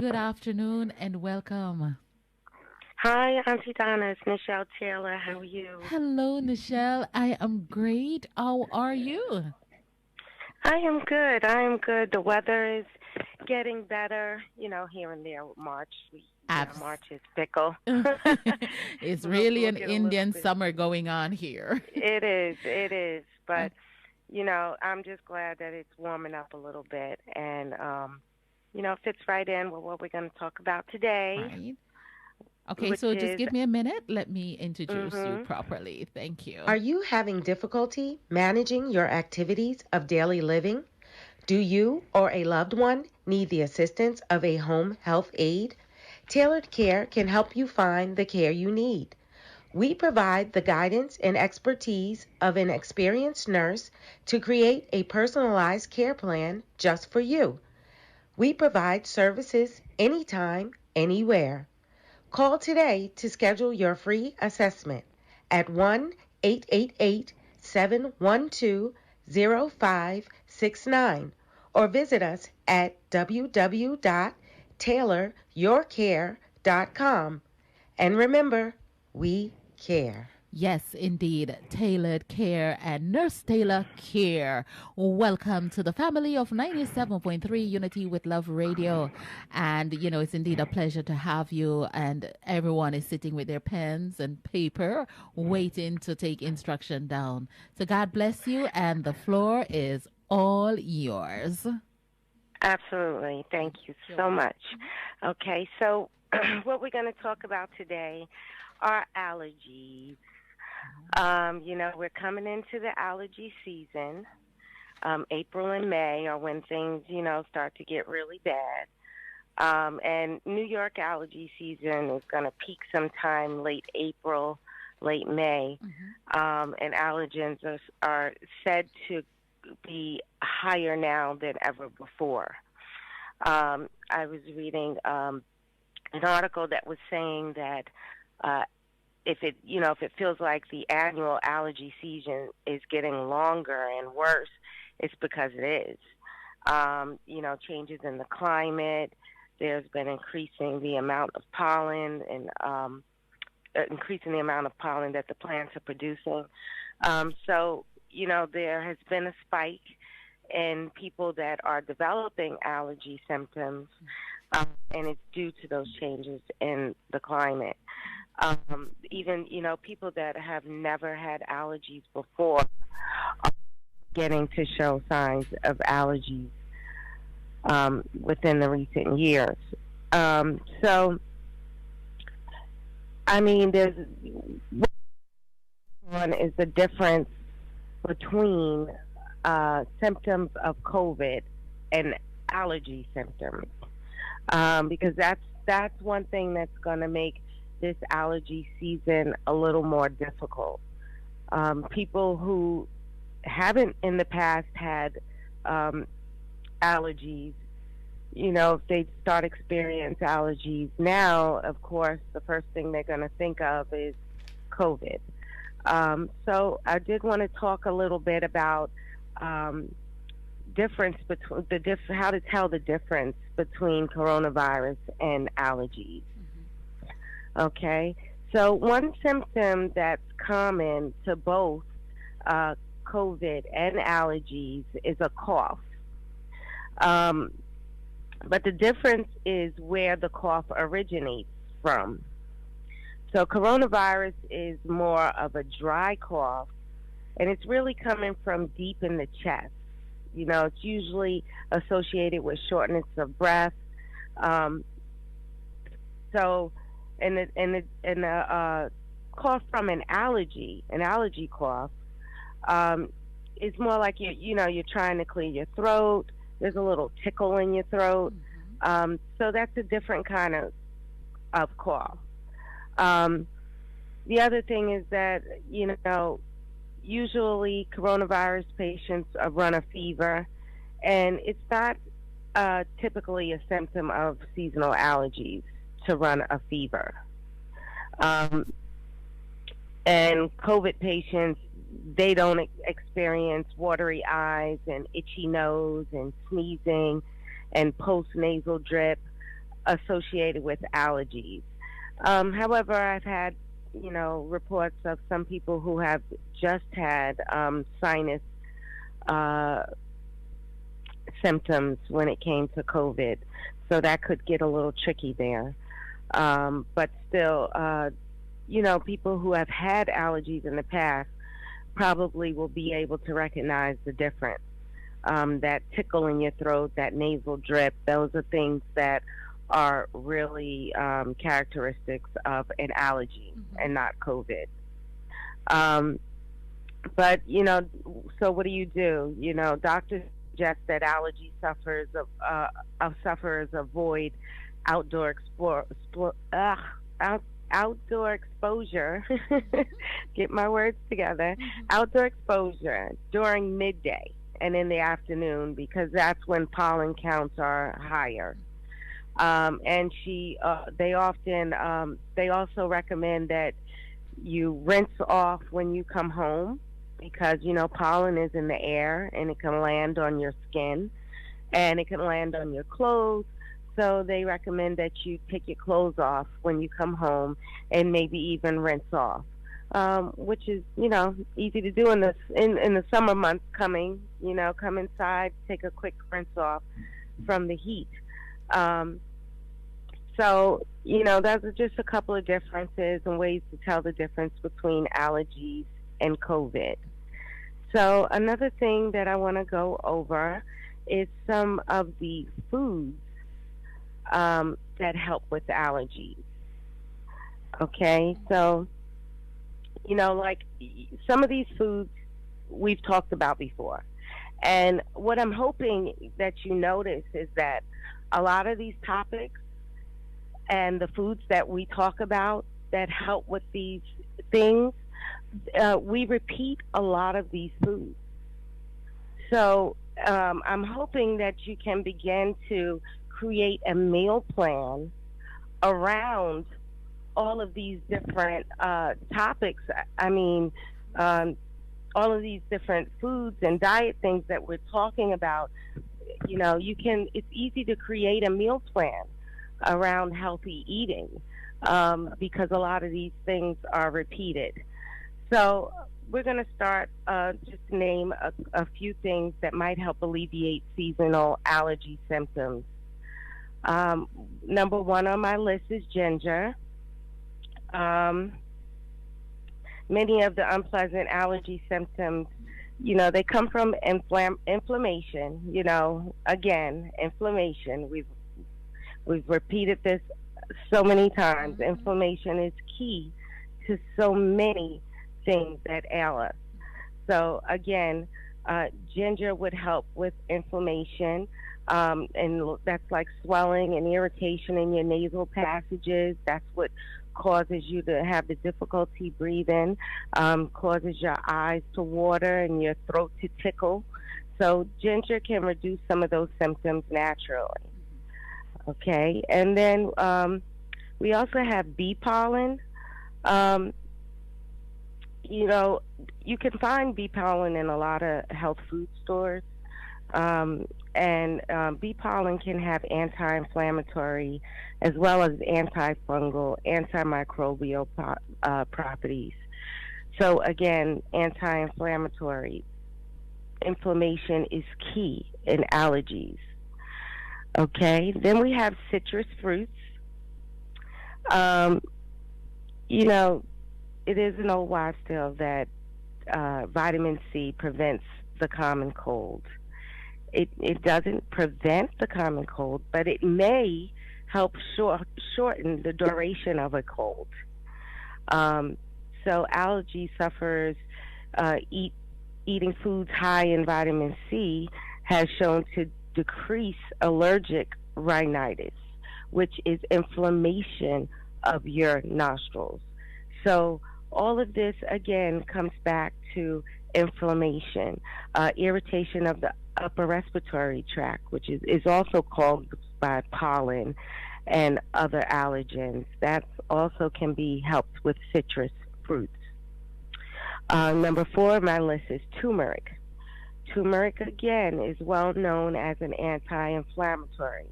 good afternoon, and welcome. Hi, Auntie Donna. It's Nichelle Taylor. How are you? Hello, Nichelle. I am great. How are you? I am good. I am good. The weather is getting better, here and there with March. Abs. March is fickle. It's really We'll an get a little Indian bit. summer going on here. It is. It is. But, I'm just glad that it's warming up a little bit. And, it fits right in with what we're going to talk about today, Right. Okay, which so just is, give me a minute. Let me introduce you mm-hmm. properly. Thank Are you. you having difficulty managing your activities of daily living? Do you or a loved one need the assistance of a home health aide? Tailored Care can help you find the care you need. We provide the guidance and expertise of an experienced nurse to create a personalized care plan just for you. We provide services anytime, anywhere. Call today to schedule your free assessment at 1-888-712-0569 or visit us at www.tailoryourcare.com. And remember, we care. Yes, indeed. Tailored Care and Nurse Taylor Care. Welcome to the family of 97.3 Unity with Love Radio. And, it's indeed a pleasure to have you. And everyone is sitting with their pens and paper, waiting to take instruction down. So God bless you. And the floor is all yours. Absolutely. Thank you so much. Okay, so what we're going to talk about today are allergies. We're coming into the allergy season. April and May are when things, start to get really bad. And New York allergy season is going to peak sometime late April, late May. And allergens are said to be higher now than ever before. I was reading an article that was saying that if it feels like the annual allergy season is getting longer and worse, it's because it is. Changes in the climate. There's been increasing the amount of pollen and increasing the amount of pollen that the plants are producing. So, there has been a spike in people that are developing allergy symptoms, and it's due to those changes in the climate. Even, people that have never had allergies before are getting to show signs of allergies within the recent years. So, I mean, one is the difference between symptoms of COVID and allergy symptoms, because that's one thing that's going to make this allergy season a little more difficult. People who haven't in the past had allergies, if they start experience allergies now, of course, the first thing they're going to think of is COVID. So I did want to talk a little bit about difference between how to tell the difference between coronavirus and allergies. Okay, so one symptom that's common to both COVID and allergies is a cough. But the difference is where the cough originates from. So coronavirus is more of a dry cough, and it's really coming from deep in the chest. It's usually associated with shortness of breath. So, and the cough from an allergy cough, is more like you're trying to clear your throat. There's a little tickle in your throat. So that's a different kind of cough. The other thing is that, usually coronavirus patients run a fever, and it's not typically a symptom of seasonal allergies to run a fever. And COVID patients, they don't experience watery eyes and itchy nose and sneezing and post-nasal drip. associated with allergies. However, I've had, reports of some people who have just had sinus uh, symptoms when it came to COVID. So that could get a little tricky there. But still, people who have had allergies in the past probably will be able to recognize the difference. That tickle in your throat, that nasal drip, those are things that are really characteristics of an allergy and not COVID. Um, but so what do? Doctors suggest that sufferers avoid outdoor outdoor exposure. Get my words together. Outdoor exposure during midday and in the afternoon because that's when pollen counts are higher. And they also recommend that you rinse off when you come home because pollen is in the air and it can land on your skin and it can land on your clothes. So they recommend that you take your clothes off when you come home and maybe even rinse off, which is easy to do in the summer months coming. Come inside, take a quick rinse off from the heat. So those are just a couple of differences and ways to tell the difference between allergies and COVID. So another thing that I want to go over is some of the foods that help with allergies. Okay, so like some of these foods we've talked about before, and what I'm hoping that you notice is that a lot of these topics and the foods that we talk about that help with these things, we repeat a lot of these foods. So I'm hoping that you can begin to create a meal plan around all of these different topics. I mean, all of these different foods and diet things that we're talking about. It's easy to create a meal plan around healthy eating because a lot of these things are repeated. So we're going to start just to name a few things that might help alleviate seasonal allergy symptoms. Number one on my list is ginger. Many of the unpleasant allergy symptoms, they come from inflammation. Again, inflammation. We've repeated this so many times. Inflammation is key to so many things that ail us. So again, ginger would help with inflammation. And that's like swelling and irritation in your nasal passages. That's what causes you to have the difficulty breathing, causes your eyes to water and your throat to tickle. So ginger can reduce some of those symptoms naturally. Okay, and then we also have bee pollen. You can find bee pollen in a lot of health food stores. And bee pollen can have anti-inflammatory as well as antifungal, antimicrobial properties. So again, anti-inflammatory. Inflammation is key in allergies. Okay, then we have citrus fruits. It is an old wives' tale that vitamin C prevents the common cold. It doesn't prevent the common cold, but it may help shorten the duration of a cold. So allergy sufferers eating foods high in vitamin C has shown to decrease allergic rhinitis, which is inflammation of your nostrils. So all of this, again, comes back to inflammation, irritation of the upper respiratory tract, which is also caused by pollen and other allergens. That also can be helped with citrus fruits. Number 4 on my list is turmeric. Turmeric, again, is well known as an anti-inflammatory.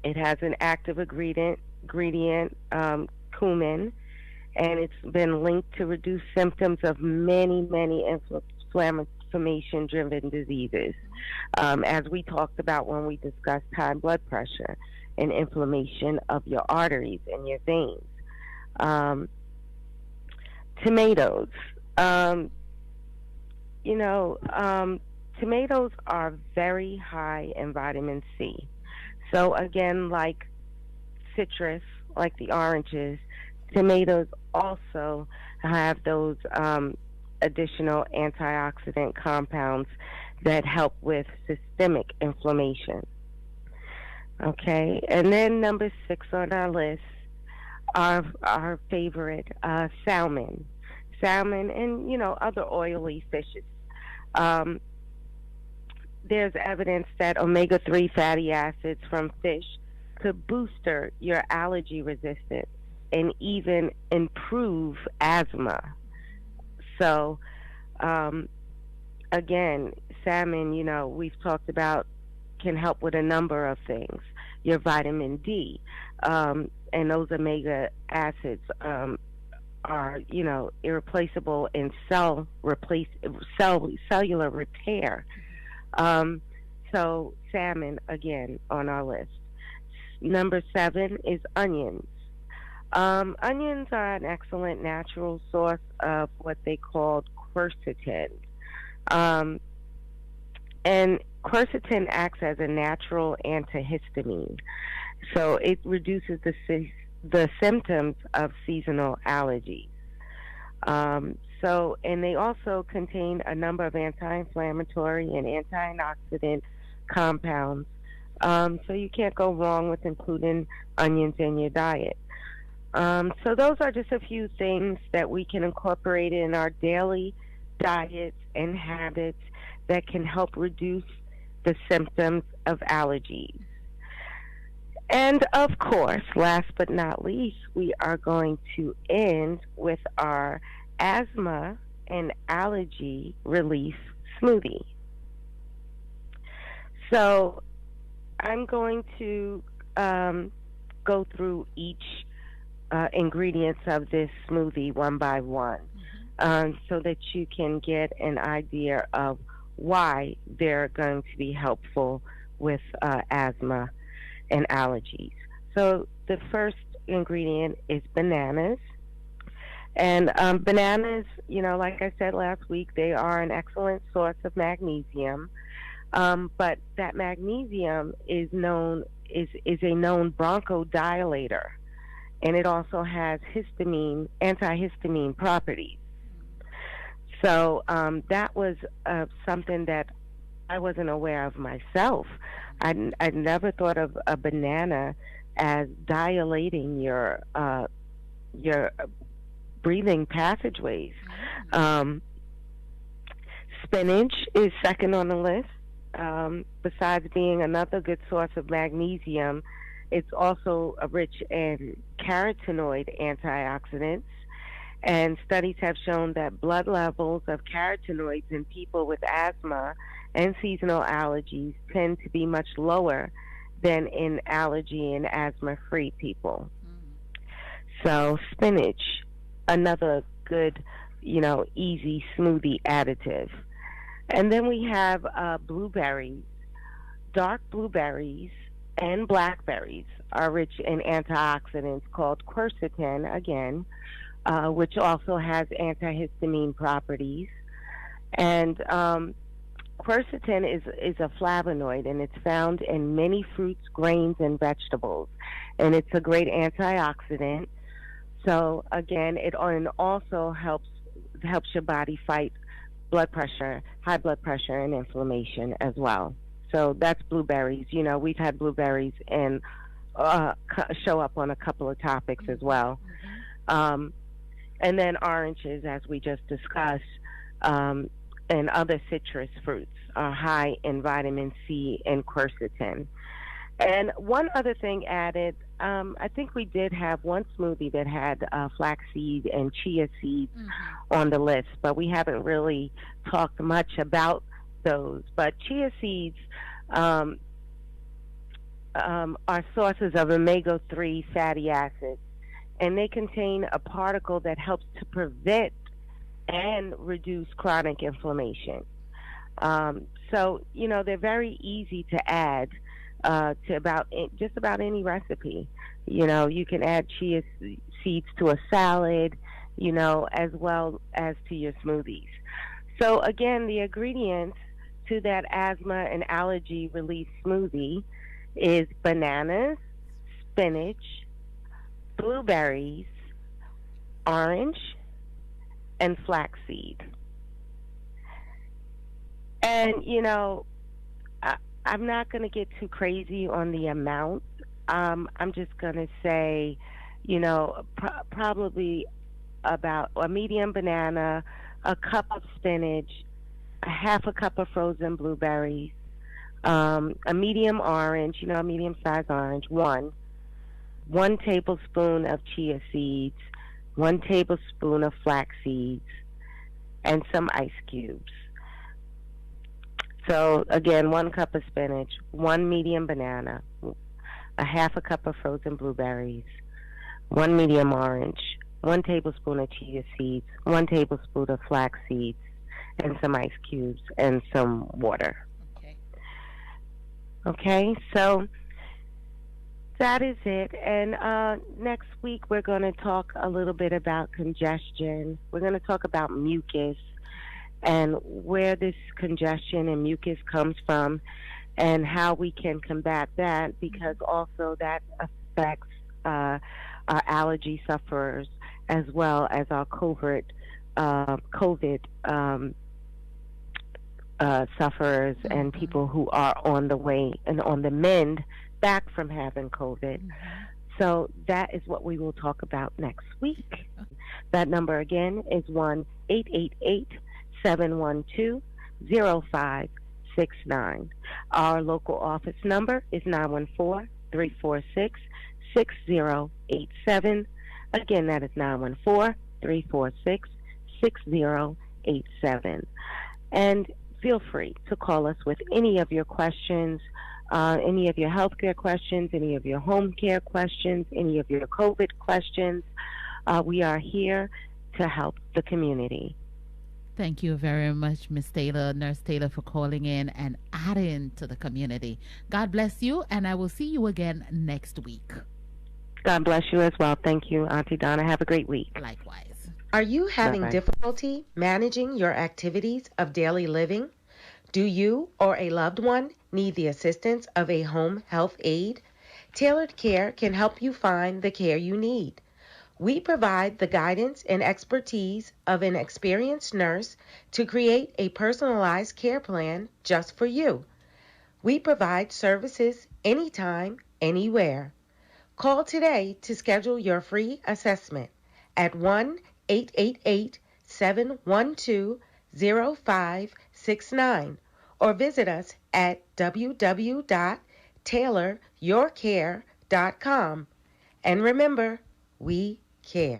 It has an active ingredient, cumin, and it's been linked to reduce symptoms of many inflammation-driven diseases, as we talked about when we discussed high blood pressure and inflammation of your arteries and your veins. Um, Tomatoes. Um, Tomatoes are very high in vitamin C. So again, like citrus, like the oranges, tomatoes also have those additional antioxidant compounds that help with systemic inflammation. Okay, and then number 6 on our list, our favorite, salmon, and other oily fishes. Um, there's evidence that omega-3 fatty acids from fish could booster your allergy resistance and even improve asthma. So, um, again, salmon, we've talked about, can help with a number of things. Your vitamin D, and those omega acids are, irreplaceable in cellular repair. Um, so salmon again on our list. Number 7 is onions. Onions are an excellent natural source of what they call quercetin. Um, and quercetin acts as a natural antihistamine. So it reduces the symptoms of seasonal allergies. And they also contain a number of anti-inflammatory and antioxidant compounds. So you can't go wrong with including onions in your diet. So those are just a few things that we can incorporate in our daily diets and habits that can help reduce the symptoms of allergies. And of course, last but not least, we are going to end with our asthma and allergy relief smoothie. So I'm going to go through each ingredients of this smoothie one by one, so that you can get an idea of why they're going to be helpful with asthma and allergies. So the first ingredient is bananas. And bananas, like I said last week, they are an excellent source of magnesium. But that magnesium is a known bronchodilator, and it also has antihistamine properties. So that was something that I wasn't aware of myself. I'd never thought of a banana as dilating your breathing passageways. Spinach is second on the list. Besides being another good source of magnesium, it's also rich in carotenoid antioxidants. And studies have shown that blood levels of carotenoids in people with asthma and seasonal allergies tend to be much lower than in allergy and asthma-free people. So spinach, another good, easy smoothie additive. And then we have blueberries. Dark blueberries and blackberries are rich in antioxidants called quercetin, again, which also has antihistamine properties. And quercetin is a flavonoid, and it's found in many fruits, grains, and vegetables. And it's a great antioxidant. So again, it also helps your body fight blood pressure, high blood pressure, and inflammation as well. So that's blueberries. We've had blueberries and show up on a couple of topics as well. And then oranges, as we just discussed, and other citrus fruits are high in vitamin C and quercetin. And one other thing added, I think we did have one smoothie that had flaxseed and chia seeds on the list, but we haven't really talked much about those. But chia seeds are sources of omega-3 fatty acids, and they contain a particle that helps to prevent and reduce chronic inflammation. So, they're very easy to add to just about any recipe. You can add chia seeds to a salad, as well as to your smoothies. So, again, the ingredients to that asthma and allergy relief smoothie is bananas, spinach, blueberries, orange, and flaxseed. And, I'm not going to get too crazy on the amount. I'm just going to say, probably about a medium banana, a cup of spinach, a half a cup of frozen blueberries, a medium orange, a medium-sized orange, one tablespoon of chia seeds, 1 tablespoon of flax seeds, and some ice cubes. So again, 1 cup of spinach, 1 medium banana, a half a cup of frozen blueberries, 1 medium orange, 1 tablespoon of chia seeds, 1 tablespoon of flax seeds, and some ice cubes and some water. Okay, so that is it. And next week we're going to talk a little bit about congestion. We're going to talk about mucus and where this congestion and mucus comes from and how we can combat that, because also that affects our allergy sufferers as well as our COVID sufferers and people who are on the way and on the mend back from having COVID. So that is what we will talk about next week. That number again is 1-888-712-0569. Our local office number is 914-346-6087. Again, that is 914-346-6087. And feel free to call us with any of your questions, any of your healthcare questions, any of your home care questions, any of your COVID questions. We are here to help the community. Thank you very much, Miss Taylor, Nurse Taylor, for calling in and adding to the community. God bless you, and I will see you again next week. God bless you as well. Thank you, Auntie Donna. Have a great week. Likewise. Are you having Bye-bye. difficulty managing your activities of daily living? Do you or a loved one need the assistance of a home health aide? Tailored Care can help you find the care you need. We provide the guidance and expertise of an experienced nurse to create a personalized care plan just for you. We provide services anytime, anywhere. Call today to schedule your free assessment at 1-888-712-0569 or visit us at www.tailoryourcare.com. And remember, we care.